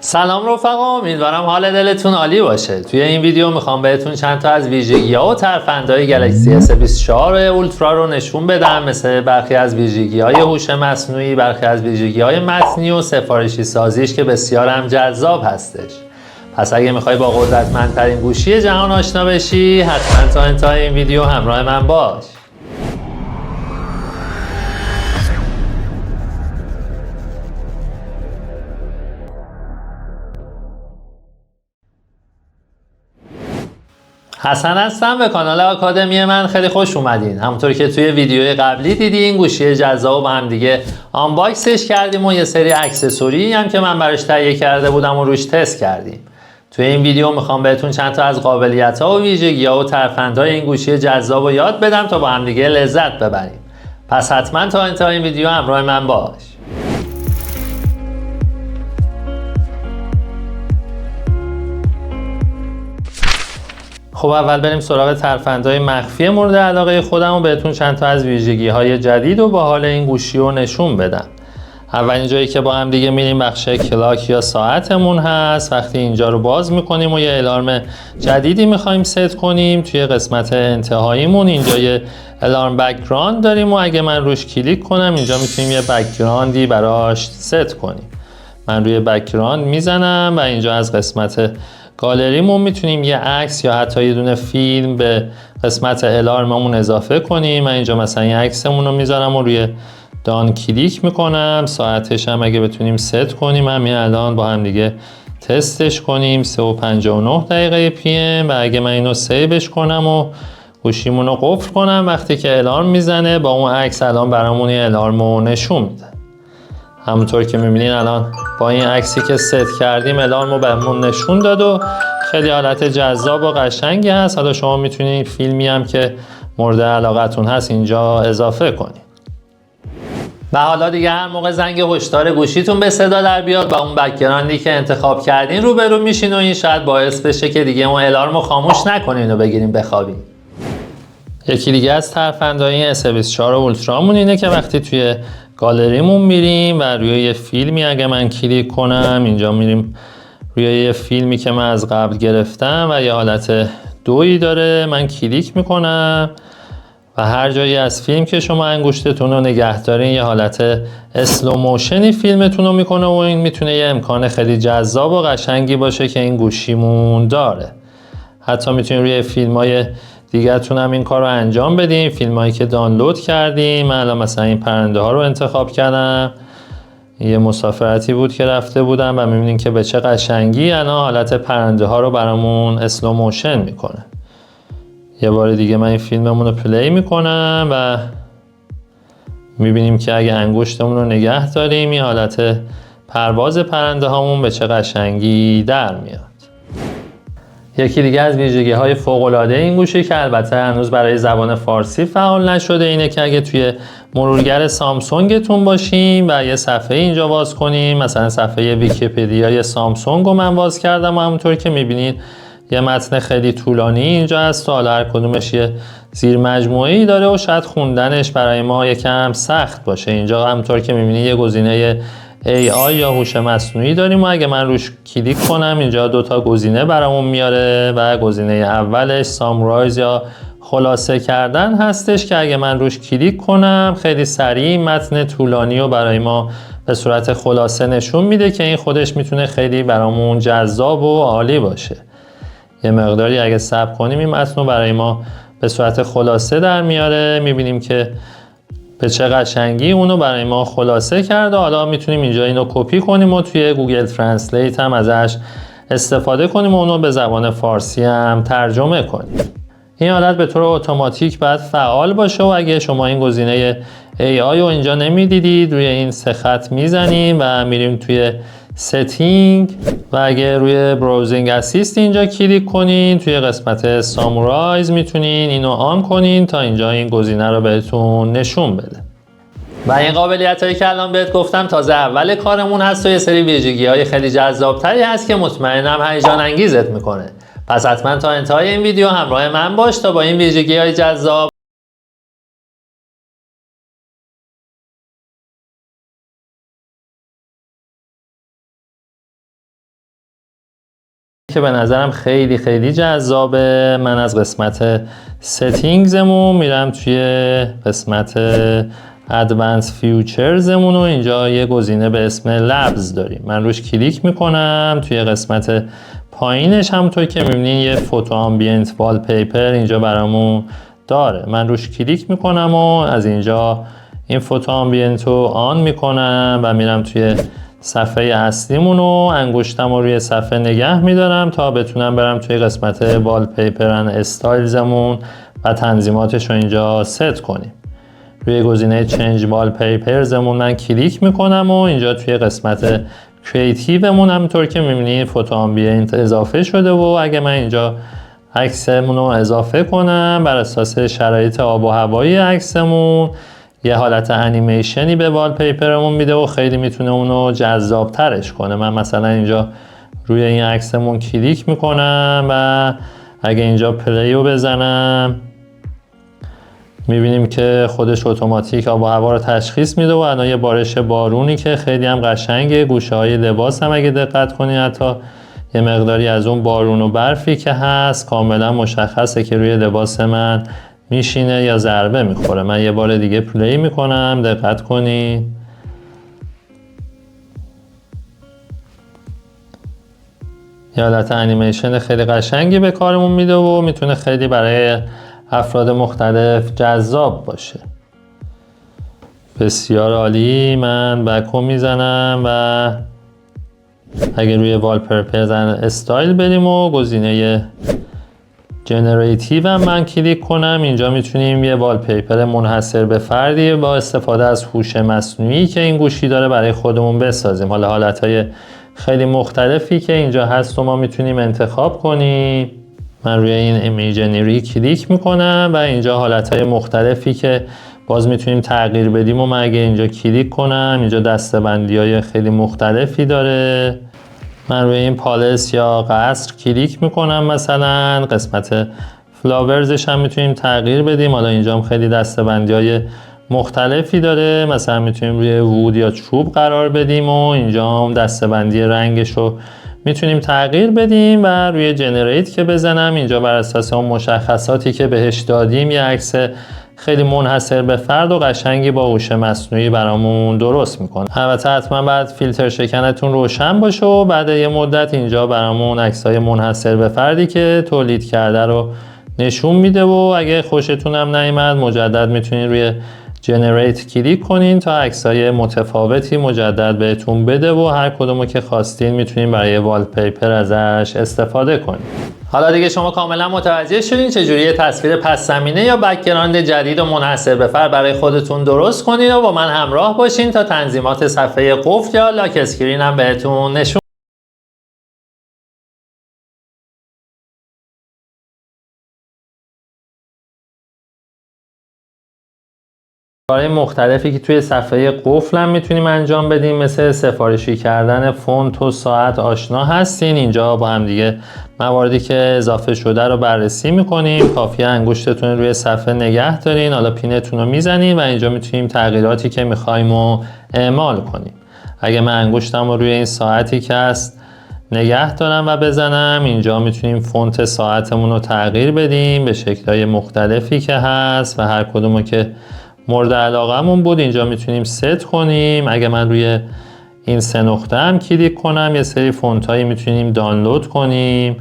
سلام رفقا، امیدوارم حال دلتون عالی باشه. توی این ویدیو میخوام بهتون چند تا از ویژگی‌ها و ترفندهای گلکسی S24 اولترا رو نشون بدم، مثل برخی از ویژگی‌های هوش مصنوعی، برخی از ویژگی‌های متنی و سفارشی سازیش که بسیار هم جذاب هستش. پس اگه میخوای با قدرتمندترین گوشی جهان آشنا بشی، حتما تا انتهای این ویدیو همراه من باش. حسن هستم، به کانال آکادمی من خیلی خوش اومدین. همونطور که توی ویدیوی قبلی دیدین، گوشی جذاب با هم دیگه آنباکسش کردیم و یه سری اکسسوری هم که من براش تهیه کرده بودم و روش تست کردیم. توی این ویدیو میخوام بهتون چند تا از قابلیت‌ها و ویژگی‌ها و ترفندهای این گوشی جذاب رو یاد بدم تا با هم دیگه لذت ببریم. پس حتما تا انتهای این ویدیو همراه من باش. خب اول بریم سراغ ترفندهای مخفی مورد علاقه خودم و بهتون چند تا از ویژگی‌های جدید و باحال این گوشی رو نشون بدم. اولین جایی که با هم دیگه میریم بخش کلاک یا ساعتمون هست. وقتی اینجا رو باز میکنیم و یه الارم جدیدی میخوایم ست کنیم، توی قسمت انتهاییمون اینجا یه الارم بک‌گراند داریم و اگه من روش کلیک کنم اینجا میتونیم یه بک‌گراندی براش ست کنیم. من روی بک‌گراند میزنم و اینجا از قسمت گالریمون میتونیم یه عکس یا حتی یه دونه فیلم به قسمت الارممون اضافه کنیم. من اینجا مثلا یه عکسمون رو میذارم و روی دان کلیک میکنم. ساعتش هم اگه بتونیم ست کنیم، همین الان با هم دیگه تستش کنیم. 3:59 دقیقه PM و اگه من اینو سیوش کنم و گوشیمون رو قفل کنم، وقتی که الارم میزنه با اون عکس الان برامون یه الارم رو نشون میده. همونطور که میبینین الان با این عکسی که ست کردیم الارم رو بهمون نشون داد و خیلی حالت جذاب و قشنگی هست. حالا شما میتونید فیلمی هم که مورد علاقتون هست اینجا اضافه کنید. و حالا دیگه هر موقع زنگ هشدار گوشیتون به صدا در بیاد با اون بک‌گراندی که انتخاب کردین روبرو میشین و این شاید باعث بشه که دیگه اون الارم رو خاموش نکنین و بگیرین بخوابین. یکی دیگه از ترفندهای S24 اولترامون اینه که وقتی توی گالریمون میریم و روی یه فیلمی اگه من کلیک کنم، اینجا میریم روی یه فیلمی که من از قبل گرفتم و یه حالت دویی داره، من کلیک میکنم و هر جایی از فیلم که شما انگشتتون رو نگه دارین یه حالت اسلو موشنی فیلمتون رو میکنه و این میتونه یه امکان خیلی جذاب و قشنگی باشه که این گوشیمون داره. حتی میتونین روی فیلم‌های دیگه‌تون هم این کار رو انجام بدین. فیلمایی که دانلود کردیم، من الان مثلا این پرنده ها رو انتخاب کردم. یه مسافرتی بود که رفته بودم و میبینین که به چه قشنگی الان حالت پرنده ها رو برامون اسلو موشن میکنه. یه بار دیگه من این فیلممون رو پلی میکنم و میبینیم که اگه انگشتمون رو نگه داریم این حالت پرواز پرنده هامون به چه قشنگی در میاد. یکی دیگه از ویژگی‌های فوق‌العاده این گوشی که البته هنوز برای زبان فارسی فعال نشده اینه که اگه توی مرورگر سامسونگتون باشیم و یه صفحه اینجا باز کنیم، مثلا صفحه ویکی‌پدیا سامسونگ رو من باز کردم و همونطور که می‌بینید یه متن خیلی طولانی اینجا هست و حالا هر کدومش یه زیر مجموعه‌ای داره و شاید خوندنش برای ما یکم سخت باشه. اینجا همونطور که می‌بینید یه گزینه AI یا هوش مصنوعی داریم و اگه من روش کلیک کنم اینجا دوتا گزینه برامون میاره و گزینه اولش سامرایز یا خلاصه کردن هستش که اگه من روش کلیک کنم خیلی سریع متن طولانی رو برای ما به صورت خلاصه نشون میده که این خودش میتونه خیلی برامون جذاب و عالی باشه. یه مقداری اگه صبر کنیم این متن رو برای ما به صورت خلاصه در میاره. میبینیم که به چه قشنگی اونو برای ما خلاصه کرده. حالا میتونیم اینجا اینو کپی کنیم و توی گوگل ترنسلیت هم ازش استفاده کنیم و اونو به زبان فارسی هم ترجمه کنیم. این حالت به طور اتوماتیک باید فعال باشه و اگه شما این گزینه AI رو اینجا نمیدیدید روی این سه خط میزنیم و میریم توی ستینگ و اگه روی براوزینگ اسیست اینجا کلیک کنین توی قسمت سامورایز میتونین اینو آن کنین تا اینجا این گزینه رو بهتون نشون بده. و این قابلیت هایی که الان بهت گفتم تازه اول کارمون هست و یه سری ویژگی های خیلی جذاب تری هست که مطمئنم هیجان انگیزت میکنه. پس حتما تا انتهای این ویدیو همراه من باش تا با این ویژگی های جذاب که به نظرم خیلی خیلی جذابه. من از قسمت ستینگزمون میرم توی قسمت ادوانس فیوچرزمون و اینجا یه گزینه به اسم لبز داریم. من روش کلیک میکنم. توی قسمت پایینش همونطور که میبینین یه فوتو آمبینت وال پیپر اینجا برامون داره. من روش کلیک میکنم و از اینجا این فوتو آمبینت رو آن میکنم و میرم توی صفحه اصلیمون و انگشتم رو روی صفحه نگه میدارم تا بتونم برم توی قسمت وال پیپرن استایلزمون و تنظیماتش رو اینجا ست کنیم. روی گزینه چنج وال پیپرزمون من کلیک میکنم و اینجا توی قسمت کریتیومون همونطور که میبینید فوتو آمبینت اضافه شده و اگه من اینجا عکسمون رو اضافه کنم بر اساس شرایط آب و هوایی عکسمون یه حالت انیمیشنی به وال پیپرمون میده و خیلی میتونه اونو جذاب ترش کنه. من مثلا اینجا روی این عکسمون کلیک میکنم و اگه اینجا پلی رو بزنم میبینیم که خودش اتوماتیک آب و هوا رو تشخیص میده و الان یه بارش بارونی که خیلی هم قشنگه. گوشه های لباس هم اگه دقت کنید حتی یه مقداری از اون بارون و برفی که هست کاملا مشخصه که روی لباس من میشینه یا ضربه میخوره. من یه بار دیگه پلی میکنم، دقت کنید. یه حالت انیمیشن خیلی قشنگی به کارمون میده و میتونه خیلی برای افراد مختلف جذاب باشه. بسیار عالی. من بکو میزنم و اگه روی وال پیپر استایل بریم و گزینه جنریتیو هم من کلیک کنم اینجا میتونیم یه وال پیپر منحصر به فردی با استفاده از هوش مصنوعی که این گوشی داره برای خودمون بسازیم. حالا حالتهای خیلی مختلفی که اینجا هست و ما میتونیم انتخاب کنیم. من روی این ایمیجنری کلیک میکنم و اینجا حالتهای مختلفی که باز میتونیم تغییر بدیم و من اگه اینجا کلیک کنم اینجا دسته‌بندی‌های خیلی مختلفی داره. من روی این پالس یا قصر کلیک میکنم. مثلا قسمت فلاورزش هم میتونیم تغییر بدیم. حالا اینجا هم خیلی دسته‌بندی‌های مختلفی داره. مثلا میتونیم روی وود یا چوب قرار بدیم و اینجا هم دسته‌بندی رنگش رو میتونیم تغییر بدیم و روی جنریت که بزنم اینجا بر اساس اون مشخصاتی که بهش دادیم یه عکس خیلی منحصر به فرد و قشنگی با هوش مصنوعی برامون درست میکنه. البته حتما بعد فیلتر شکنتون روشن باشه و بعد یه مدت اینجا برامون عکسای منحصر به فردی که تولید کرده رو نشون میده و اگه خوشتون هم نیامد مجدد میتونید روی جنریت کلیک کنین تا عکسای متفاوتی مجدد بهتون بده و هر کدومو که خواستین میتونین برای وال پیپر ازش استفاده کنین. حالا دیگه شما کاملا متوجه شدین چجوری یه تصویر پس زمینه یا بک‌گراند جدید و منحصر به فرد برای خودتون درست کنین و با من همراه باشین تا تنظیمات صفحه قفل یا لاک اسکرین هم بهتون نشون. کارهای مختلفی که توی صفحه قفل هم میتونیم انجام بدیم مثل سفارشی کردن فونت و ساعت آشنا هستین. اینجا با هم دیگه مواردی که اضافه شده رو بررسی میکنیم. کافیه انگشتتون روی صفحه نگه دارین، حالا پینتون رو میزنین و اینجا میتونیم تغییراتی که میخوایم رو اعمال کنیم. اگه من انگشتم رو روی این ساعتی که هست نگه دارم و بزنم اینجا میتونیم فونت ساعتمون رو تغییر بدیم به شکل‌های مختلفی که هست و هر کدومو که مورد علاقمون بود اینجا میتونیم ست کنیم. اگه من روی این سه نقطه هم کلیک کنم یه سری فونت هایی میتونیم دانلود کنیم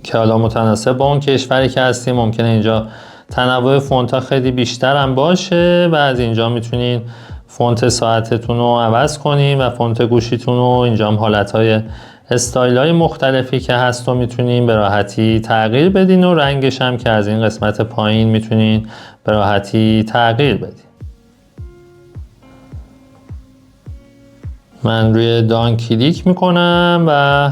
که حالا متناسب با اون کشوری که هستیم ممکنه اینجا تنوع فونت ها خیلی بیشتر هم باشه و از اینجا میتونین فونت ساعتتون رو عوض کنیم و فونت گوشیتون رو. اینجا هم حالت های استایل های مختلفی که هست و میتونین به راحتی تغییر بدین و رنگش هم که از این قسمت پایین میتونین به راحتی تغییر بدین. من روی دان کلیک میکنم و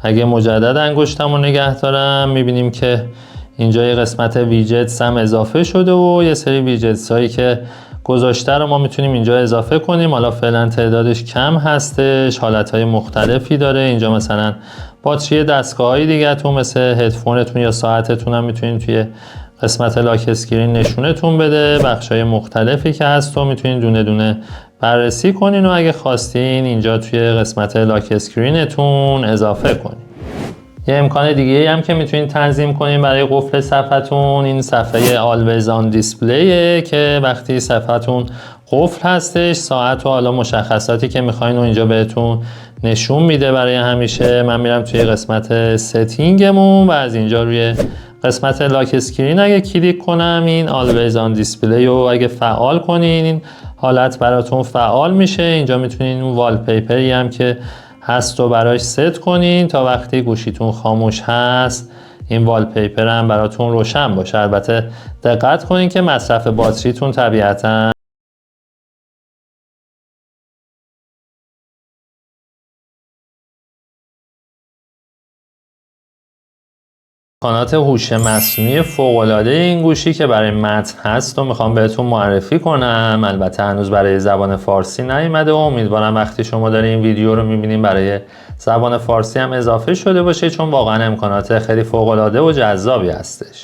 اگه مجدد انگشتم رو نگه دارم میبینیم که اینجا یه قسمت ویجتس هم اضافه شده و یه سری ویجتس هایی که گذاشته رو ما میتونیم اینجا اضافه کنیم. حالا فعلا تعدادش کم هستش، حالتهای مختلفی داره. اینجا مثلا باتری دستگاه‌های دیگه تو مثل هدفونتون یا ساعتتون هم میتونید توی قسمت لاک اسکرین نشونتون بده. بخشای مختلفی که هست و میتونید دونه دونه بررسی کنین و اگه خواستین اینجا توی قسمت لاک اسکرینتون اضافه کنین. یه امکان دیگه هم که میتونید تنظیم کنین برای قفل صفحتون این صفحه Always on Display که وقتی صفحتون قفل هستش ساعت و حالا مشخصاتی که میخواین و اینجا بهتون نشون میده برای همیشه. من میرم توی قسمت ستینگمون و از اینجا روی قسمت لاک اسکرین اگه کلیک کنم این Always on Display رو اگه فعال کنین این حالت براتون فعال میشه. اینجا میتونین اون والپیپری هم که هست و براش ست کنین تا وقتی گوشیتون خاموش هست این والپیپر هم براتون روشن باشه. البته دقت کنین که مصرف باتریتون طبیعتاً امکانات هوش مصنوعی فوق‌العاده این گوشی که برای متن هست و میخوام بهتون معرفی کنم. البته هنوز برای زبان فارسی نیومده و امیدوارم وقتی شما دارین این ویدیو رو میبینین برای زبان فارسی هم اضافه شده باشه چون واقعا امکانات خیلی فوق‌العاده و جذابی هستش.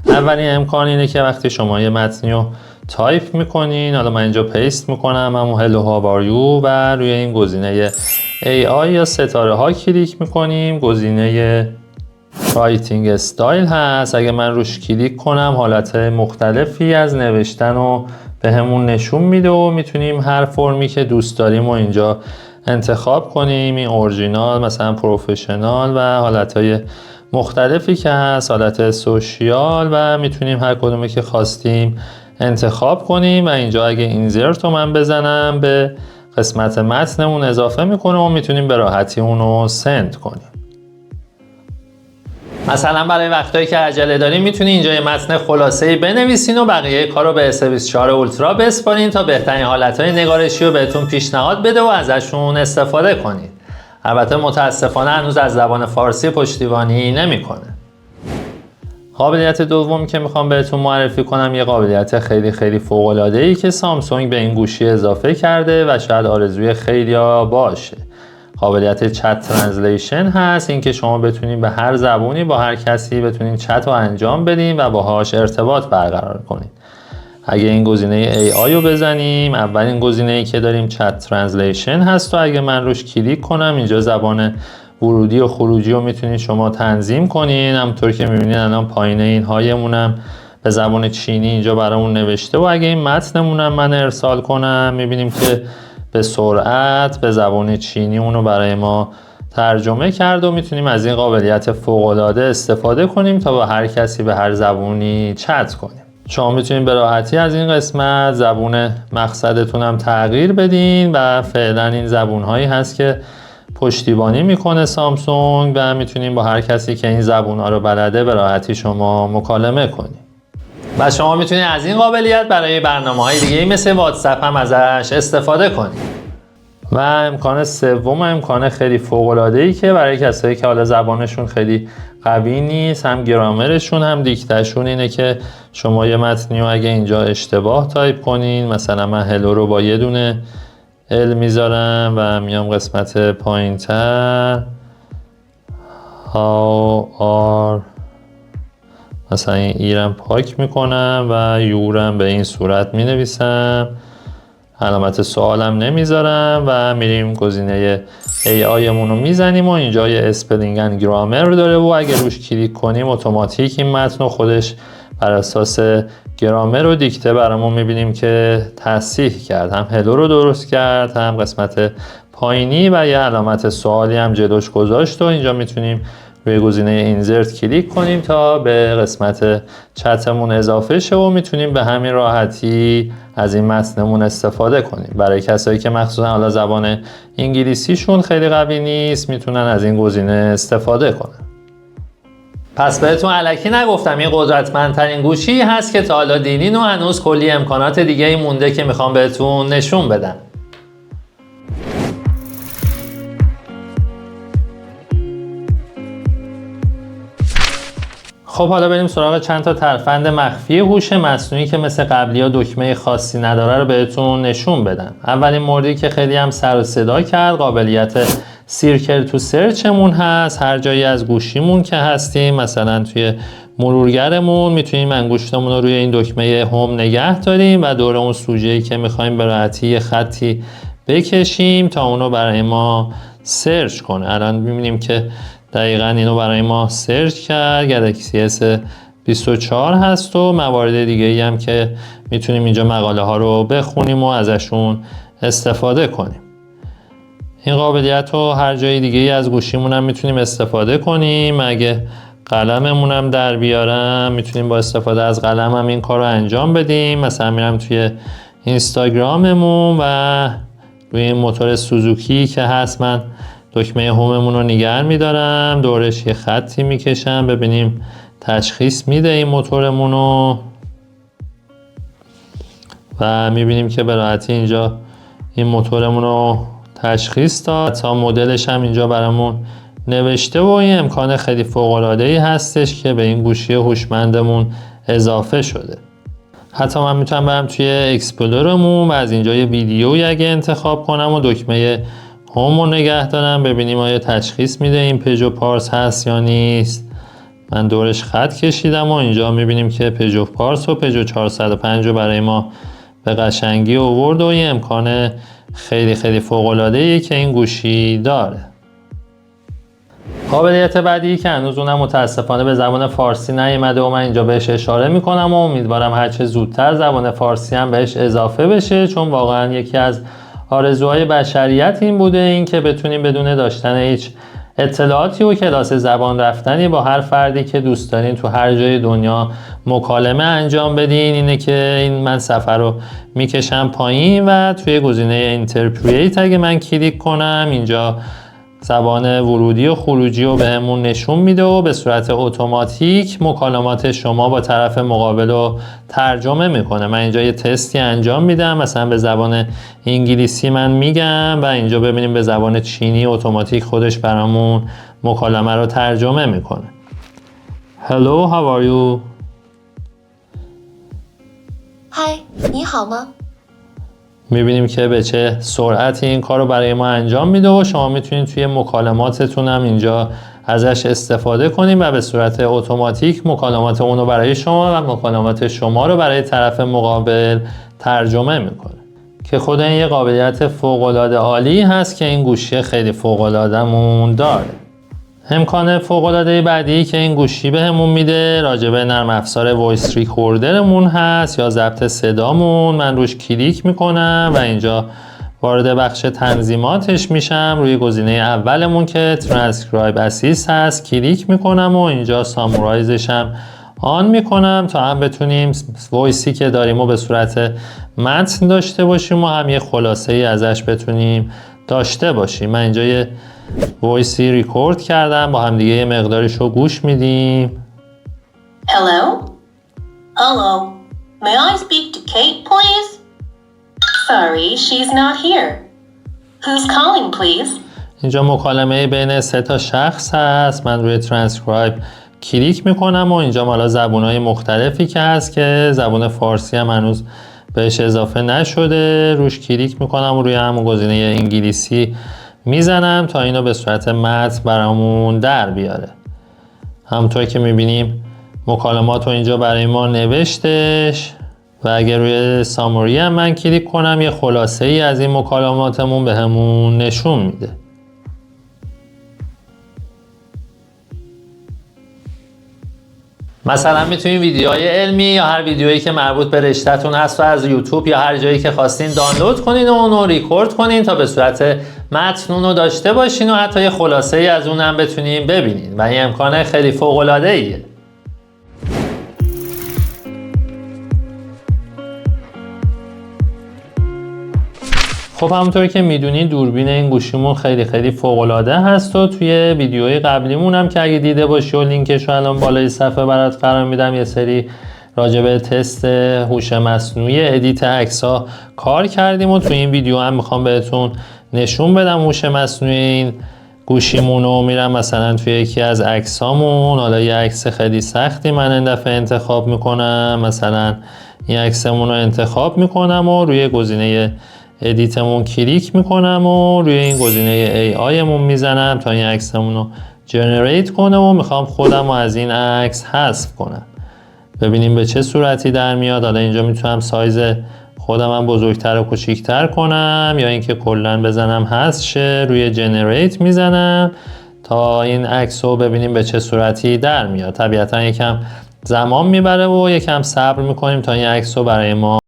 اولین امکان اینه که وقتی شما یه متنی رو تایپ میکنین، حالا من اینجا پیست میکنم همون hello how are you و روی این گزینه AI یا ستاره ها کلیک میکنیم. گزینه رایتینگ استایل هست. اگه من روش کلیک کنم حالت مختلفی از نوشتن رو به همون نشون میده و میتونیم هر فرمی که دوست داریم و اینجا انتخاب کنیم. این اورجینال، مثلا پروفشنال و حالتهای مختلفی که هست، حالت سوشیال و میتونیم هر کدومی که خواستیم انتخاب کنیم و اینجا اگه اینزرت رو من بزنم به قسمت متنمون اضافه میکنه و میتونیم به راحتی اونو سند کنیم. مثلا برای وقتایی که عجله دارین میتونین اینجا یه متن خلاصه‌ای بنویسین و بقیه کارو به S24 اولترا بسپارین تا بهترین حالتهای نگارشی رو بهتون پیشنهاد بده و ازشون استفاده کنید. البته متاسفانه هنوز از زبان فارسی پشتیبانی نمیکنه. قابلیت دومی که میخوام بهتون معرفی کنم یه قابلیت خیلی فوق‌العاده‌ای که سامسونگ به این گوشی اضافه کرده و شاید آرزوی خیلیا باشه. قابلیت چت ترنسلیشن هست. این که شما بتونید به هر زبونی با هر کسی بتونید چت رو انجام بدین و باهاش ارتباط برقرار کنید. اگه این گزینه AI رو بزنیم، اولین گزینه‌ای که داریم چت ترنسلیشن هست و اگه من روش کلیک کنم اینجا زبان ورودی و خروجی رو میتونید شما تنظیم کنین. همونطور که میبینید الان پایین این هایمونم به زبان چینی اینجا برامون نوشته و اگه این متنمونم من ارسال کنم میبینیم که به سرعت به زبان چینی اونو برای ما ترجمه کرد و میتونیم از این قابلیت فوق‌العاده استفاده کنیم تا با هر کسی به هر زبونی چت کنیم. شما میتونید به راحتی از این قسمت زبون مقصدتون هم تغییر بدین و فعلا این زبون هایی هست که پشتیبانی میکنه سامسونگ و میتونیم با هر کسی که این زبون ها رو بلده به راحتی شما مکالمه کنید. و شما میتونید از این قابلیت برای برنامه‌های دیگه مثل واتساپ هم ازش استفاده کنید. و امکان سوم امکان خیلی فوق‌العاده‌ای که برای کسایی که حالا زبانشون خیلی قوی نیست، هم گرامرشون هم دیکتهشون، اینه که شما یه متنی رو اگه اینجا اشتباه تایپ کنین، مثلا من هلو رو با یه دونه ال میذارم و میام قسمت پایین‌تر how are مثلا این ایرم پاک میکنم و یورم به این صورت مینویسم، علامت سوالم نمیذارم و میریم گزینه AI مون رو میزنیم و اینجا یه اسپلینگ اند گرامر داره و اگر روش کلیک کنیم اتوماتیک این متن خودش بر اساس گرامر و دیکته برامون میبینیم که تصحیح کرد، هم هلو رو درست کرد هم قسمت پایینی و یه علامت سوالی هم جلوش گذاشت و اینجا میتونیم روی گزینه اینزرت کلیک کنیم تا به قسمت چتمون اضافه شه و میتونیم به همین راحتی از این متنمون استفاده کنیم. برای کسایی که مخصوصا حالا زبان انگلیسیشون خیلی قوی نیست میتونن از این گزینه استفاده کنن. پس بهتون الکی نگفتم این قدرتمندترین گوشی هست که تا حالا دیدین و هنوز کلی امکانات دیگه ای مونده که میخوام بهتون نشون بدم. خب حالا بریم سراغ چند تا ترفند مخفی هوش مصنوعی که مثل قبلی ها دکمه خاصی نداره رو بهتون نشون بدم. اولین موردی که خیلی هم سر و صدا کرد قابلیت سیرکل تو سرچمون هست. هر جایی از گوشیمون که هستیم، مثلا توی مرورگرمون، میتونیم انگشتمون رو روی این دکمه هوم نگه داریم و دور اون سوژه‌ای که میخوایم به راحتی خطی بکشیم تا اونو برای ما سرچ کنه. الان می‌بینیم که دقیقاً اینو برای ما سرچ کرد. گلکسی S24 هست و موارد دیگه‌ای هم که میتونیم اینجا مقاله ها رو بخونیم و ازشون استفاده کنیم. این قابلیت رو هر جای دیگه ای از گوشیمون هم میتونیم استفاده کنیم. اگه قلممون هم در بیارم میتونیم با استفاده از قلم هم این کار رو انجام بدیم. مثلا میرم توی اینستاگراممون و روی این موتور سوزوکی که هست من دکمه هوممون رو نگه میدارم، دورش یه خطی میکشم ببینیم تشخیص میده این موتورمون رو و میبینیم که به راحتی اینجا این موتورمون رو تشخیص داد. تا مدلش هم اینجا برامون نوشته و این امکان خیلی فوق‌العاده‌ای هستش که به این گوشی هوشمندمون اضافه شده. حتی من میتونم برم توی اکسپلورمون و از اینجا یه ویدیویی اگه انتخاب کنم و دکمه هوم رو نگه دارم ببینیم آیا تشخیص میده این پژو پارس هست یا نیست. من دورش خط کشیدم و اینجا میبینیم که پژو پارس و پژو 405 رو برای ما به قشنگی آورد و این امکان خیلی فوق‌العاده‌ایه که این گوشی داره. قابلیت بعدی که هنوز اونم متاسفانه به زبان فارسی نیامده و من اینجا بهش اشاره میکنم و امیدوارم هرچه زودتر زبان فارسی هم بهش اضافه بشه، چون واقعا یکی از آرزوهای بشریت این بوده، این که بتونیم بدون داشتن هیچ اطلاعاتی و کلاس زبان رفتنی با هر فردی که دوست دارین تو هر جای دنیا مکالمه انجام بدین. اینه که این من صفحه رو میکشم پایین و توی گزینه اینترپریت اگه من کلیک کنم اینجا زبان ورودی و خروجی رو بهمون نشون میده و به صورت اتوماتیک مکالمات شما با طرف مقابل رو ترجمه میکنه. من اینجا یه تستی انجام میدم، مثلا به زبان انگلیسی من میگم و اینجا ببینیم به زبان چینی اتوماتیک خودش برامون مکالمه رو ترجمه میکنه. Hello, how are you? Hi, 你好吗？ میبینیم که به چه سرعتی این کار رو برای ما انجام میده و شما میتونید توی مکالماتتون هم اینجا ازش استفاده کنید و به صورت اتوماتیک مکالمات اون رو برای شما و مکالمات شما رو برای طرف مقابل ترجمه میکنه که خود این یه قابلیت فوق‌العاده عالی هست که این گوشی خیلی فوق‌العاده‌مون داره. امکان فوق‌العاده بعدی که این گوشی بهمون میده راجع به نرم افزار وایس ریکوردرمون هست یا ضبط صدامون. من روش کلیک میکنم و اینجا وارد بخش تنظیماتش میشم. روی گزینه اولمون که ترانسکرایب اسیست هست کلیک میکنم و اینجا سامورایزش هم آن میکنم تا هم بتونیم وایسی که داریم و به صورت متن داشته باشیم و هم یه خلاصه ای ازش بتونیم داشته باشیم. من اینجا یه وایسی ریکورد کردم، با هم دیگه یه مقدارش رو گوش میدیم. Hello? Hello. May I speak to Kate, please? Sorry, she's not here. Who's calling, please? اینجا مکالمه بین 3 تا شخص هست. من روی ترانسکرایب کلیک میکنم و اینجا مالا زبونهای مختلفی که هست که زبون فارسی هم هنوز بهش اضافه نشده. روش کلیک میکنم و روی همون گزینه انگلیسی میزنم تا اینو به صورت متن برامون در بیاره. همونطور که میبینیم مکالمات رو اینجا برای ما نوشتش و اگر روی ساموری هم من کلیک کنم یه خلاصه ای از این مکالماتمون بهمون نشون میده. مثلا میتونید ویدیوهای علمی یا هر ویدیویی که مربوط به رشته‌تون هست و از یوتیوب یا هر جایی که خواستین دانلود کنین و اون رو ریکورد کنین تا به صورت متن اون رو داشته باشین و حتی یه خلاصه ای از اون هم بتونین ببینین و این امکان خیلی فوق‌العاده ایه. خب همونطوری که میدونین دوربین این گوشیمون خیلی فوق‌العاده هست و توی ویدیوهای قبلیمون هم که اگه دیده باشی و لینکش رو الان بالای صفحه برات قرار میدم یه سری راجع به تست هوش مصنوعی ادیت عکس‌ها کار کردیم و توی این ویدیو هم میخوام بهتون نشون بدم هوش مصنوعی این گوشیمون رو. میرم مثلا توی یکی از عکسامون، حالا یه عکس خیلی سختی من این دفعه انتخاب میکنم، مثلا این عکسمون رو انتخاب میکنم و روی گزینه ادیتمون کلیک میکنم و روی این گزینه AI مون میزنم تا این عکسمون رو جنریت کنه و میخوام خودم رو از این عکس حذف کنم. ببینیم به چه صورتی در میاد. حالا اینجا میتونم سایز خودم هم بزرگتر و کوچیکتر کنم یا اینکه کلا بزنم حذف شه، روی جنریت میزنم تا این عکس رو ببینیم به چه صورتی در میاد. طبیعتا یکم زمان میبره و یکم صبر میکنیم تا این عکس رو برای ما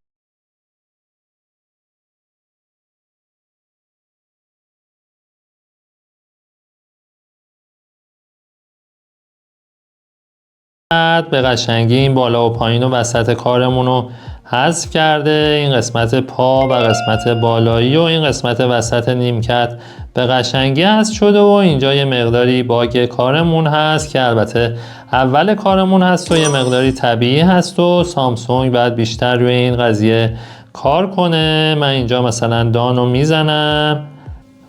به قشنگی این بالا و پایین و وسط کارمون رو حذف کرده. این قسمت پا و قسمت بالایی و این قسمت وسط نیمکت به قشنگی حذف شده و اینجا یه مقداری باگ کارمون هست که البته اول کارمون هست و یه مقداری طبیعی هست و سامسونگ باید بیشتر روی این قضیه کار کنه. من اینجا مثلا دانو میزنم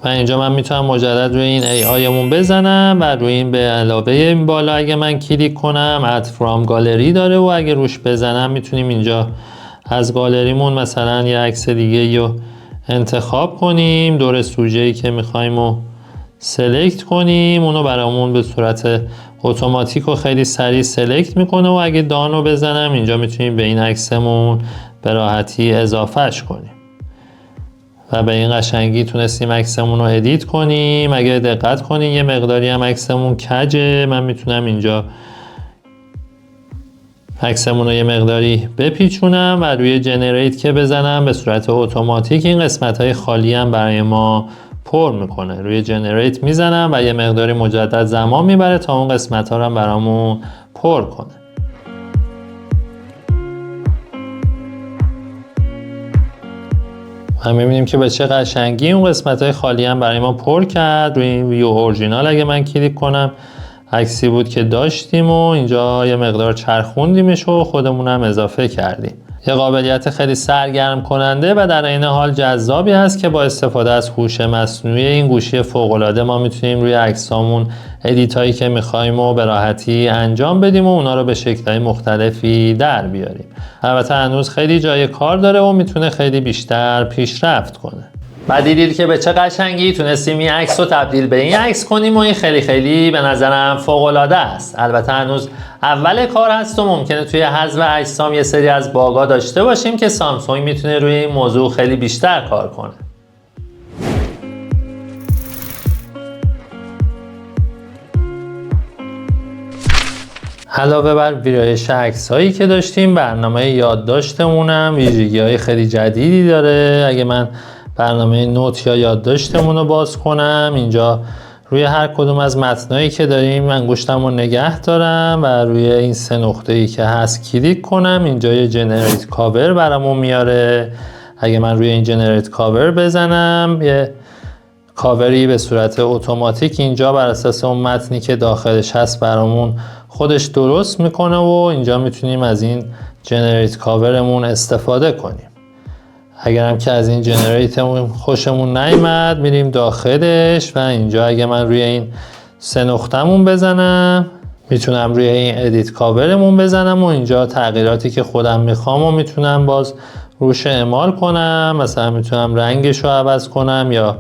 و اینجا من میتونم مجدد روی این AIمون بزنم و روی این به علاوه این بالا اگه من کلیک کنم Add from Gallery داره و اگه روش بزنم میتونیم اینجا از گالریمون مثلا یه عکس دیگه رو انتخاب کنیم، دور سوژه‌ای که میخوایم رو سلکت کنیم، اونو برامون به صورت اتوماتیک و خیلی سریع سلکت میکنه و اگه دانو بزنم اینجا میتونیم به این عکسمون به راحتی اضافهش کنیم و به این قشنگی تونستیم عکسمون رو ادیت کنیم. اگه دقت کنیم یه مقداری هم عکسمون کجه، من میتونم اینجا عکسمون رو یه مقداری بپیچونم و روی جنریت که بزنم به صورت اتوماتیک این قسمت های خالی هم برای ما پر میکنه. روی جنریت میزنم و یه مقداری مجدد زمان میبره تا اون قسمت ها رو هم برامون پر کنه. و میبینیم که به چه قشنگی اون قسمت های خالی هم برای ما پر کرد. روی این ویو اورجینال اگه من کلیک کنم عکسی بود که داشتیم و اینجا یه مقدار چرخوندیمش و خودمون هم اضافه کردیم. یه قابلیت خیلی سرگرم کننده و در این حال جذابی هست که با استفاده از هوش مصنوعی این گوشی فوق‌العاده ما میتونیم روی عکسامون ادیت هایی که میخوایم و به راحتی انجام بدیم و اونا رو به شکل‌های مختلفی در بیاریم. البته هنوز خیلی جای کار داره و میتونه خیلی بیشتر پیشرفت کنه. بعد دیدید که به چه قشنگی تونستیم این عکس رو تبدیل به این عکس کنیم و این خیلی به نظرم فوق‌العاده است. البته هنوز اول کار هست و ممکنه توی حذف اجسام یه سری از باگا داشته باشیم که سامسونگ میتونه روی این موضوع خیلی بیشتر کار کنه. علاوه بر ویرایش عکس‌هایی که داشتیم، برنامه یادداشتمونم ویژگی‌های خیلی جدیدی داره. اگه من برنامه نوت یا یادداشتمون رو باز کنم، اینجا روی هر کدوم از متنایی که داریم انگشتم رو نگه دارم و روی این سه نقطه‌ای که هست کلیک کنم، اینجا یه جنریت کاور برامون میاره. اگه من روی این جنریت کاور بزنم یه کاوری به صورت اتوماتیک اینجا بر اساس اون متنی که داخلش هست برامون خودش درست میکنه و اینجا میتونیم از این جنریت کاورمون استفاده کنیم. اگرم که از این جنریتمون خوشمون نیامد میریم داخلش و اینجا اگه من روی این سه نقطه‌مون بزنم میتونم روی این ادیت کاورمون بزنم و اینجا تغییراتی که خودم میخوام و میتونم باز روش اعمال کنم. مثلا میتونم رنگش رو عوض کنم یا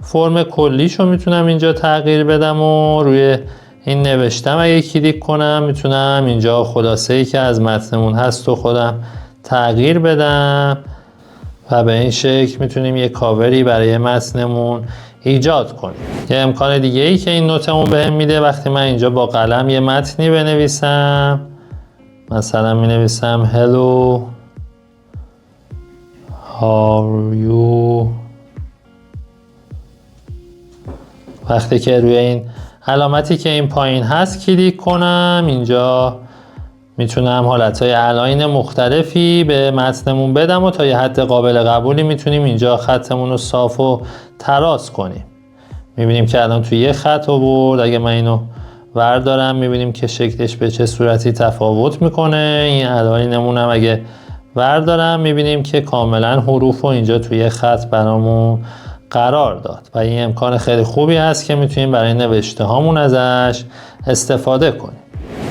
فرم کلیش رو میتونم اینجا تغییر بدم و روی این نوشتم اگه کلیک کنم میتونم اینجا خلاصه‌ای که از متنمون هست و خودم تغییر بدم و به این شکل میتونیم یه کاوری برای متنمون ایجاد کنیم. یه امکان دیگه ای که این نوتمون بهم میده، وقتی من اینجا با قلم یه متنی بنویسم، مثلا مینویسم Hello How are you، وقتی که روی این علامتی که این پایین هست کلیک کنم اینجا میتونم حالتهای الاین مختلفی به متنمون بدم و تا یه حد قابل قبولی میتونیم اینجا خطمون رو صاف و تراز کنیم. میبینیم که الان توی یه خط آورد. اگه من اینو وردارم میبینیم که شکلش به چه صورتی تفاوت میکنه. این الاینمون هم اگه وردارم میبینیم که کاملا حروف رو اینجا توی خط برامون قرار داد و این امکان خیلی خوبی هست که میتونیم برای نوشته هامون ازش استفاده کنیم.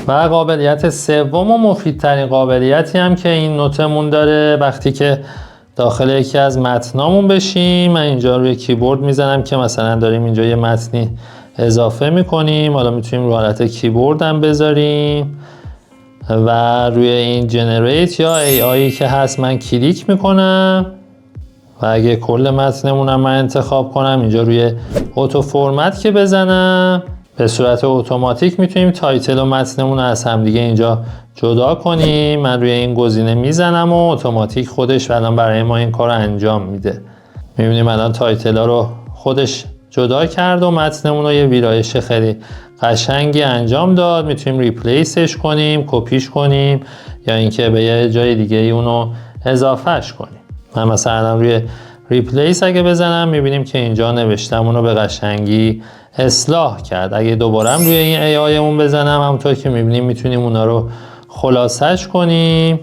و قابلیت سوم و مفیدترین قابلیتی هم که این نوتمون داره، وقتی که داخل یکی از متنامون بشیم، من اینجا روی کیبورد میزنم که مثلا داریم اینجا یه متنی اضافه میکنیم، حالا میتونیم رو حالت کیبورد هم بذاریم و روی این جنریت یا AI که هست من کلیک میکنم و اگه کل متنمونم من انتخاب کنم اینجا روی اوتو فرمت که بزنم به صورت اتوماتیک میتونیم تایتل و متنمون از هم دیگه اینجا جدا کنیم. من روی این گزینه میزنم و اتوماتیک خودش الان برای ما این کار رو انجام میده. میبینیم الان تایتل ها رو خودش جدا کرد و متنمون رو یه ویرایش خیلی قشنگی انجام داد. میتونیم ریپلیسش کنیم، کپیش کنیم یا اینکه به یه جای دیگه اونو اضافهش کنیم. من مثلا روی ریپلیس اگه بزنم میبینیم که اینجا نوشتم اونو به قشنگی اصلاح کرد. اگه دوباره روی این AI اون بزنم همونطور که میبینیم میتونیم اونا رو خلاصش کنیم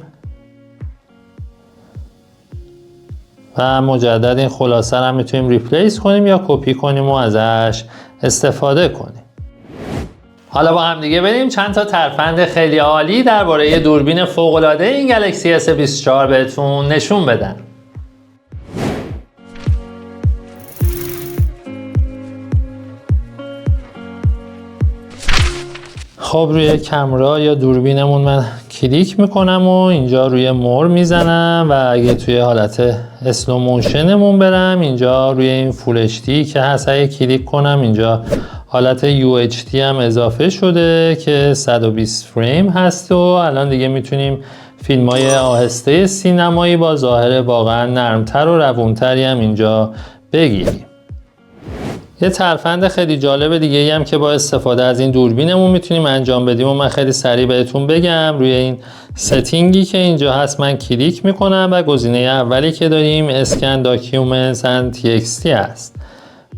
و مجدد این خلاصه رو میتونیم ریپلیس کنیم یا کپی کنیم و ازش استفاده کنیم. حالا با هم دیگه بریم چند تا ترفند خیلی عالی درباره دوربین فوق‌العاده این گلکسی S24 بهتون نشون بدن. خب روی کامرا یا دوربینمون من کلیک میکنم و اینجا روی مور میزنم و اگه توی حالت اسلو موشنمون برم اینجا روی این فول اچ دی که هست اگه کلیک کنم اینجا حالت یو اچ دی هم اضافه شده که 120 فریم هست و الان دیگه میتونیم فیلم های آهسته سینمایی با ظاهر واقعا نرمتر و روونتری هم اینجا بگیریم. یه ترفند خیلی جالب دیگه هم که با استفاده از این دوربینمون میتونیم انجام بدیم و من خیلی سریع بهتون بگم. روی این ستینگی که اینجا هست من کلیک میکنم و گزینه اولی که داریم اسکن داکیومنتس اند TXT هست.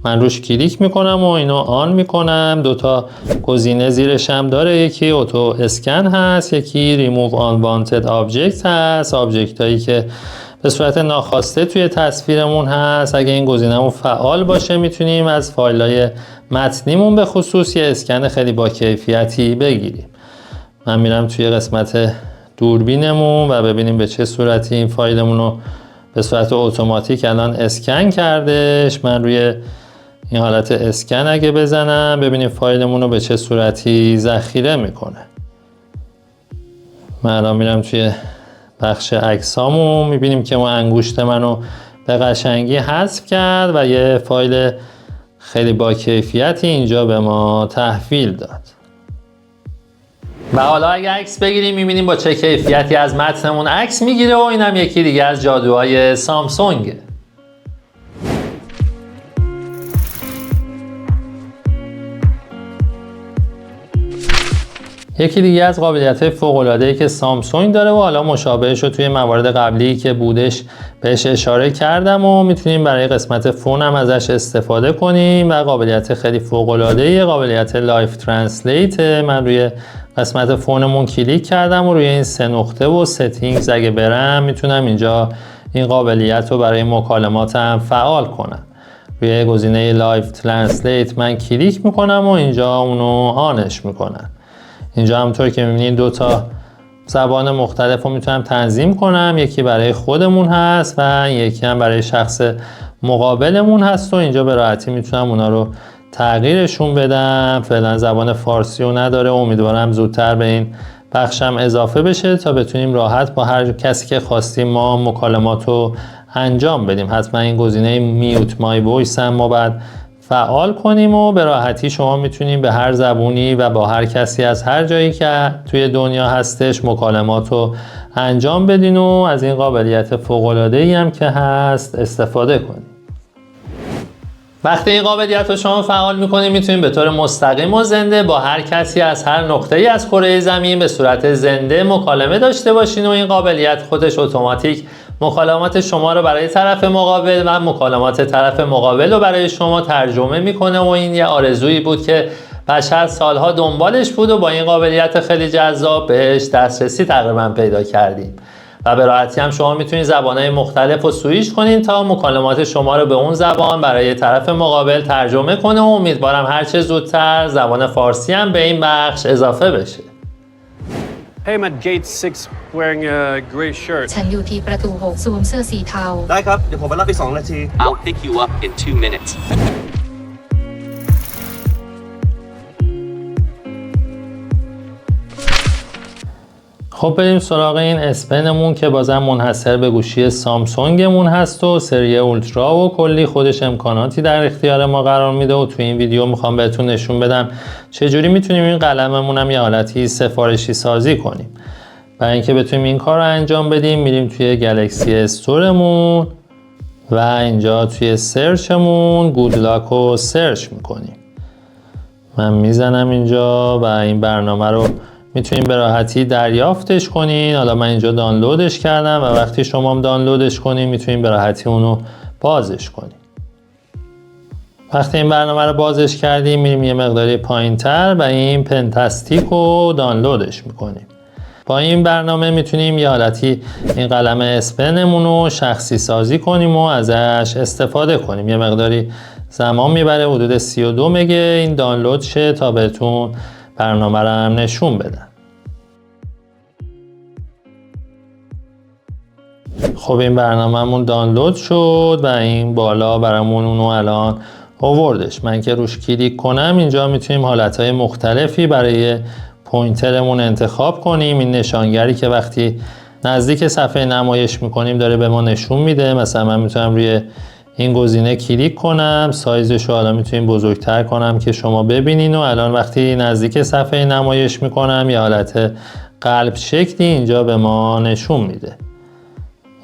من روش کلیک میکنم و اینو آن میکنم. دوتا گزینه زیرش هم داره، یکی اوتو اسکن هست، یکی ریموو آنوانتد آبجکت هست، آبجکت هایی که به صورت ناخواسته توی تصویرمون هست. اگه این گزینه‌مون فعال باشه میتونیم از فایل‌های متنیمون به خصوص یه اسکن خیلی با کیفیتی بگیریم. من میرم توی قسمت دوربینمون و ببینیم به چه صورتی این فایلمون رو به صورت اتوماتیک الان اسکن کردش. من روی این حالت اسکن اگه بزنم ببینیم فایلمون رو به چه صورتی ذخیره میکنه. من الان میرم توی بخش عکسامون میبینیم که ما انگشت منو به قشنگی حذف کرد و یه فایل خیلی با کیفیتی اینجا به ما تحویل داد. و حالا اگه عکس بگیریم میبینیم با چه کیفیتی از متنمون عکس میگیره و اینم یکی دیگه از جادوهای سامسونگه. یکی دیگه از قابلیت‌های فوق‌العاده‌ای که سامسونگ داره و حالا مشابهش رو توی موارد قبلی که بودش بهش اشاره کردم و میتونیم برای قسمت فون هم ازش استفاده کنیم و قابلیت خیلی فوق‌العاده‌ای قابلیت لایف ترنسلیت. من روی قسمت فونمون کلیک کردم و روی این سه نقطه و ستینگز اگه برم میتونم اینجا این قابلیت رو برای مکالماتم فعال کنم. روی گزینه لایف ترنسلیت من کلیک میکنم و اینجا اونو آنش میکنم. اینجا همونطور که میبینید دو تا زبان مختلف رو میتونم تنظیم کنم، یکی برای خودمون هست و یکی هم برای شخص مقابلمون هست و اینجا به راحتی میتونم اونا رو تغییرشون بدم. فعلا زبان فارسی رو نداره و امیدوارم زودتر به این بخشم اضافه بشه تا بتونیم راحت با هر کسی که خواستیم ما مکالمات رو انجام بدیم. حتما این گزینه میوت مای وایس هم ما باید فعال کنیم و به راحتی شما میتونید به هر زبونی و با هر کسی از هر جایی که توی دنیا هستش مکالمات رو انجام بدین و از این قابلیت فوق‌العاده‌ای هم که هست استفاده کنید. وقتی این قابلیت رو شما فعال میکنید میتونید به طور مستقیم و زنده با هر کسی از هر نقطه‌ای از کره زمین به صورت زنده مکالمه داشته باشین و این قابلیت خودش اتوماتیک مکالمات شما رو برای طرف مقابل و مکالمات طرف مقابل رو برای شما ترجمه میکنه و این یه آرزویی بود که بشر سالها دنبالش بود و با این قابلیت خیلی جذاب بهش دسترسی تقریبا پیدا کردیم و به راحتی هم شما میتونید زبانهای مختلف رو سویچ کنین تا مکالمات شما رو به اون زبان برای طرف مقابل ترجمه کنه و امیدوارم هرچه زودتر زبان فارسی هم به این بخش اضافه بشه. Hey, I'm at gate 6 wearing a gray shirt. ฉันอยู่ที่ประตู6สวมเสื้อสีเทา ได้ครับ เดี๋ยวผมไปรับอีก2 นาที I'll pick you up in 2 minutes. خب بریم سراغ این اسپنمون که بازم منحصر به گوشی سامسونگمون هست و سری اولترا و کلی خودش امکاناتی در اختیار ما قرار میده و توی این ویدیو میخوام بهتون نشون بدم چجوری میتونیم این قلممون هم یه حالتی سفارشی سازی کنیم. برای اینکه بتونیم این کار رو انجام بدیم میریم توی گلکسی استورمون و اینجا توی سرچمون گودلاک رو سرچ میکنیم. من میزنم اینجا و این برنامه رو میتونیم به راحتی دریافتش کنین. حالا من اینجا دانلودش کردم و وقتی شما هم دانلودش کنین میتونین به راحتی اونو بازش کنین. وقتی این برنامه رو بازش کردیم میریم یه مقداری پایین تر و این پنتاستیک رو دانلودش میکنیم. با این برنامه میتونیم یه حالتی این قلم اسپنمون رو شخصی سازی کنیم و ازش استفاده کنیم. یه مقداری زمان میبره، حدود 32 مگه این دانلود شه تا بهتون برنامه رو هم نشون بدم. خب این برنامه‌مون دانلود شد و این بالا برامون اونو الان آوردش. من که روش کلیک کنم اینجا میتونیم حالتهای مختلفی برای پوینترمون انتخاب کنیم. این نشانگری که وقتی نزدیک صفحه نمایش میکنیم داره به ما نشون میده. مثلا من میتونم روی این گزینه کلیک کنم، سایزش رو حالا میتونیم بزرگتر کنم که شما ببینین و الان وقتی نزدیک صفحه نمایش میکنم یه حالت قلب شکلی اینجا به ما نشون میده.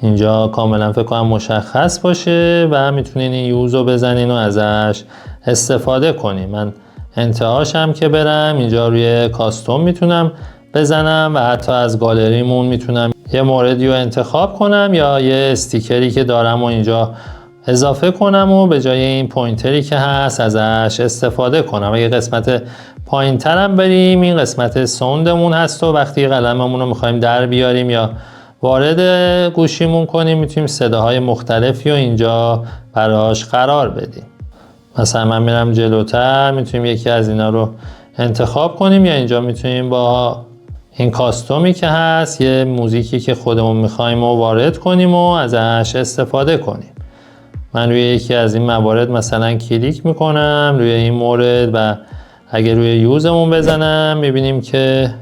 اینجا کاملا فکر کنم مشخص باشه و میتونین این یوز رو بزنین و ازش استفاده کنین. من انتهاش هم که برم اینجا روی کاستوم میتونم بزنم و حتی از گالریمون میتونم یه موردی رو انتخاب کنم یا یه استیکری که دارم و اینجا اضافه کنم و به جای این پوینتری که هست ازش استفاده کنم. اگه قسمت پایین ترم بریم این قسمت ساوندمون هست و وقتی قلممون رو میخوایم در بیاریم یا وارد گوشیمون کنیم میتونیم صداهای مختلفی رو اینجا براش قرار بدیم. مثلا من میرم جلوتر میتونیم یکی از اینا رو انتخاب کنیم یا اینجا میتونیم با این کاستومی که هست یه موزیکی که خودمون میخوایم رو وارد کنیم و ازش استفاده کنیم. من روی یکی از این موارد مثلا کلیک میکنم روی این مورد و اگه روی یوزمون بزنم میبینیم که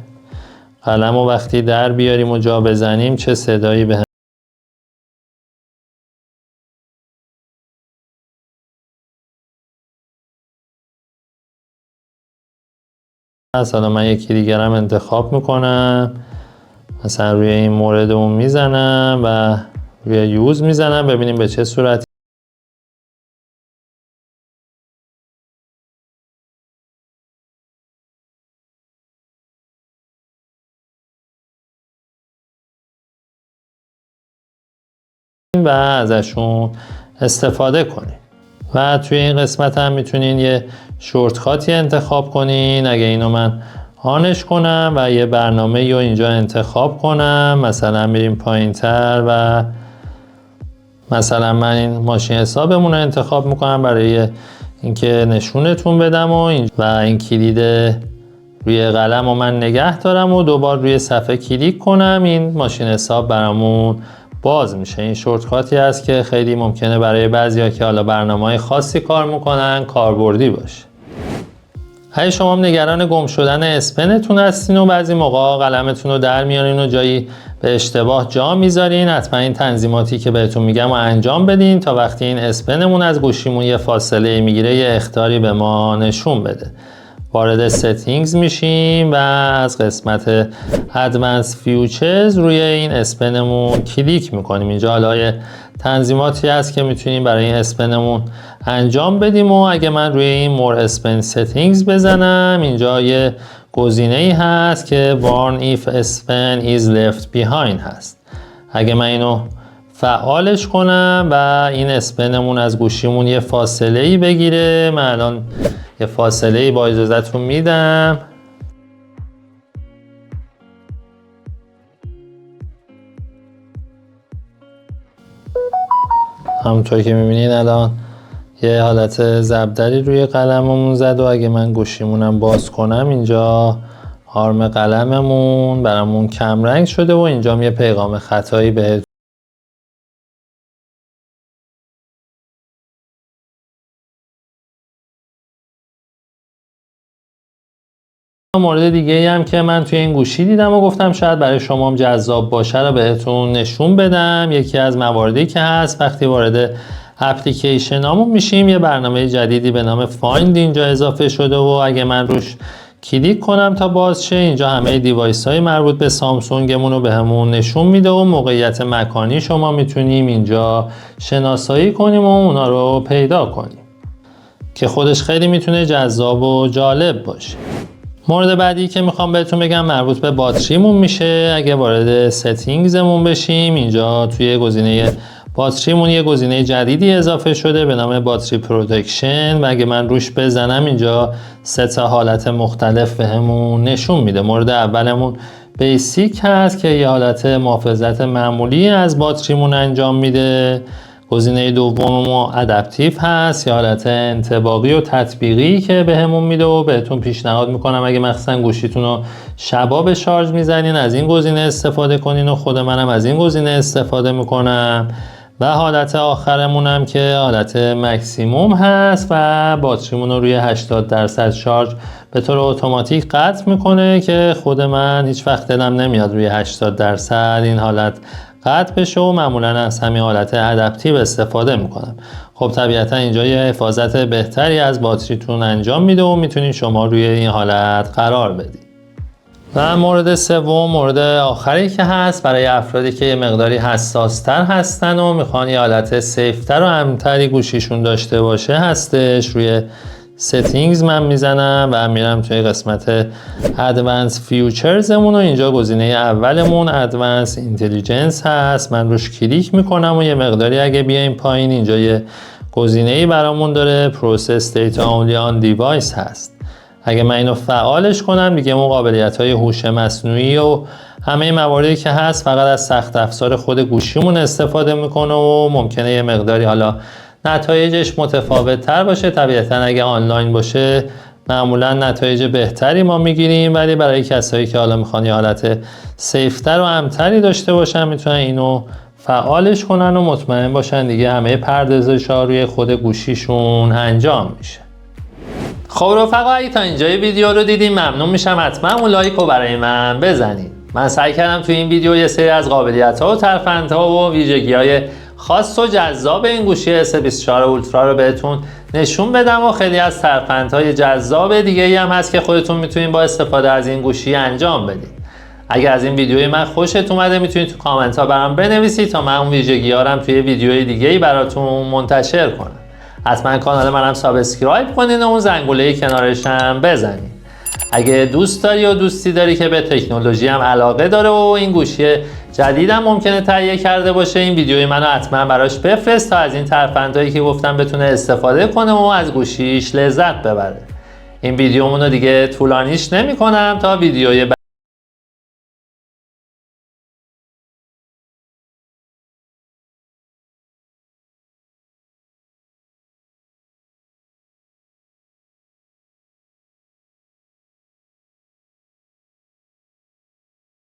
قلم رو وقتی در بیاریم و جا بزنیم چه صدایی به حالا من یکی دیگرم انتخاب میکنم، مثلا روی این موردمون میزنم و روی یوز میزنم ببینیم به چه صورتی. و ازشون استفاده کنیم و توی این قسمت هم میتونین یه شورتکاتی انتخاب کنین. اگه اینو من آنش کنم و یه برنامه رو اینجا انتخاب کنم، مثلا میریم پایین تر و مثلا من این ماشین حسابمون رو انتخاب میکنم برای اینکه نشونتون بدم و این کلید روی قلم رو من نگه دارم و دوبار روی صفحه کلیک کنم این ماشین حساب برامون باز میشه. این شورتکاتی هست که خیلی ممکنه برای بعضیا که حالا برنامه‌های خاصی کار میکنن کاربردی باشه. اگه شما هم نگران گم شدن اسپنتون هستین و بعضی موقع قلمتون رو در میارین و جایی به اشتباه جا میذارین، حتما این تنظیماتی که بهتون میگم رو انجام بدین تا وقتی این اسپنمون از گوشیمون یه فاصله میگیره یه اخطاری به ما نشون بده. وارد ستینگز میشیم و از قسمت ادوانس فیوچرز روی این اسپنمون کلیک میکنیم. اینجا حالا تنظیماتی هست که میتونیم برای این اسپنمون انجام بدیم و اگه من روی این مور اسپن ستینگز بزنم اینجا یه گزینه ای هست که warn if span is left behind هست. اگه من اینو فعالش کنم و این اسپنمون از گوشیمون یه فاصله ای بگیره، من الان یه فاصله ای با اجازهتون میدم. همونطور که میبینین الان یه حالت زبدری روی قلممون زد و اگه من گوشیمونم باز کنم اینجا آرم قلممون برامون کم رنگ شده و اینجا یه پیغام خطایی به مورد دیگه هم که من توی این گوشی دیدم و گفتم شاید برای شما هم جذاب باشه رو بهتون نشون بدم. یکی از مواردی که هست وقتی وارد اپلیکیشنامون میشیم یه برنامه جدیدی به نام فایند اینجا اضافه شده و اگه من روش کلیک کنم تا باز شه اینجا همه دیوایس های مربوط به سامسونگمون رو بهمون نشون میده و موقعیت مکانی شما میتونیم اینجا شناسایی کنیم و اونا رو پیدا کنیم که خودش خیلی میتونه جذاب و جالب باشه. مورد بعدی که میخوام بهتون بگم مربوط به باتریمون میشه. اگه وارد ستینگزمون بشیم اینجا توی گزینه باتریمون یه گزینه جدیدی اضافه شده به نام باتری پروتکشن و اگه من روش بزنم اینجا 3 حالت مختلف بهمون نشون میده. مورد اولمون بیسیک هست که یه حالت محافظت معمولی از باتریمون انجام میده. گزینه دوم ادپتیو هست، یه حالت انطباقی و تطبیقی که بهمون میده و بهتون پیشنهاد میکنم اگه مخصوصا گوشیتون رو شبا به شارژ میزنین از این گزینه استفاده کنین و خود منم از این گزینه استفاده میکنم. و حالت آخرمونم که حالت مکسیموم هست و باتریمون رو روی 80% شارژ به طور اتوماتیک قطع میکنه که خود من هیچ وقت دلم نمیاد روی 80% این حالت قطع بشه و معمولا از همین حالت ادپتیو استفاده میکنم. خب طبیعتا اینجا یه حفاظت بهتری از باتریتون انجام میده و میتونید شما روی این حالت قرار بدید. و مورد سوم مورد آخری که هست برای افرادی که یه مقداری حساستر هستن و میخوان یه حالت سیفتر و امن‌تری گوشیشون داشته باشه هستش. روی settings من میزنم و میرم توی قسمت advanced featuresمون و اینجا گزینه اولمون advanced intelligence هست. من روش کلیک میکنم و یه مقداری اگه بیایم پایین اینجا یه گزینه‌ای برامون داره process data only on device هست. اگه من اینو فعالش کنم دیگه اون قابلیت‌های هوش مصنوعی و همه مواردی که هست فقط از سخت افزار خود گوشیمون استفاده میکنه و ممکنه یه مقداری حالا نتایجش متفاوت تر باشه. طبیعتا اگه آنلاین باشه معمولا نتایج بهتری ما میگیریم، ولی برای کسایی که حالا میخوان یه حالت سیفتر و امن‌تری داشته باشن میتونن اینو فعالش کنن و مطمئن باشن دیگه همه پردازش‌ها روی خود گوشیشون انجام میشه. خب رفقا اگه تا اینجای ویدیو رو دیدین ممنون میشم حتما اون لایک رو برای من بزنید. من سعی کردم توی این ویدیو یه سری از قابلیت‌ها و ترفندها و ویژگی‌های خاص و جذاب این گوشی S24 اولترا رو بهتون نشون بدم و خیلی از ترفندهای جذاب دیگه‌ای هم هست که خودتون میتونید با استفاده از این گوشی انجام بدید. اگر از این ویدیوی من خوشت اومده میتونید تو کامنت ها برام بنویسید تا من اون ویژگی‌ها رو توی ویدیوی دیگه‌ای براتون منتشر کنم. حتما کانال منم سابسکرایب کنین و اون زنگوله کنارش هم بزنین. اگه دوست داری و دوستی داری که به تکنولوژی هم علاقه داره و این گوشی جدیدم ممکنه تهیه کرده باشه این ویدیوی منو حتما براش بفرست تا از این ترفندهایی که گفتم بتونه استفاده کنه و از گوشیش لذت ببره. این ویدیومونو دیگه طولانیش نمی کنم تا ویدیوی